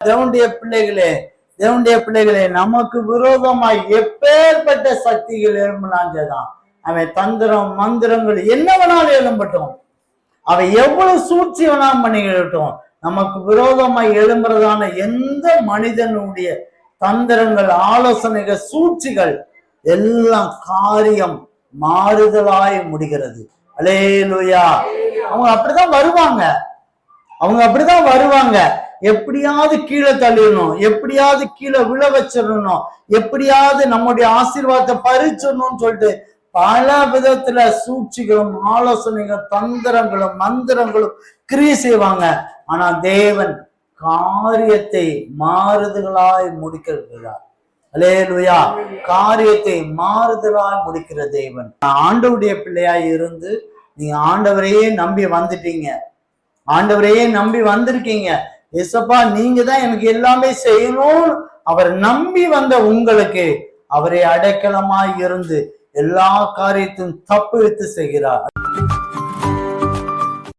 தேவனுடைய பிள்ளைகளே, தேவனுடைய பிள்ளைகளே, நமக்கு விரோதமாய் எப்பேற்பட்ட சக்திகள் எழும்பினாங்கதான். அவன் தந்திரம் மந்திரங்கள் என்ன வேணாலும் எழும்பட்டும், அவன் எவ்வளவு சூழ்ச்சி வேணாலும் பண்ணிக்கிட்டோம், நமக்கு விரோதமாய் எழும்புறதான எந்த மனிதனுடைய தந்திரங்கள் ஆலோசனைகள் சூழ்ச்சிகள் எல்லாம் காரியம் மாறுதலாய் முடிகிறது. அல்லேலூயா. அவங்க அப்படிதான் வருவாங்க, அவங்க அப்படிதான் வருவாங்க. எப்படியாவது கீழே தள்ளிடணும், எப்படியாவது கீழே விழ வச்சிடணும், எப்படியாவது நம்முடைய ஆசீர்வாதத்தை பறிச்சிடணும்னு சொல்லிட்டு பல விதத்துல சூழ்ச்சிகளும் ஆலோசனைகளும் தந்திரங்களும் மந்திரங்களும் கிரியை செய்வாங்க. ஆனா தேவன் காரியத்தை மாறுதலாய் முடிக்கிறார். அல்லேலூயா. காரியத்தை மாறுதலாய் முடிக்கிற தேவன். ஆண்டவருடைய பிள்ளையாய் இருந்து நீங்க ஆண்டவரையே நம்பி வந்துட்டீங்க, ஆண்டவரையே நம்பி வந்திருக்கீங்க. ஏசப்பா நீங்க தான் எனக்கு எல்லாமே செய்யணும் அவர் நம்பி வந்த உங்களுக்கு அவரை அடைக்கலமாய் இருந்து எல்லா காரியத்தையும் தப்பு வைத்து செய்கிறார்.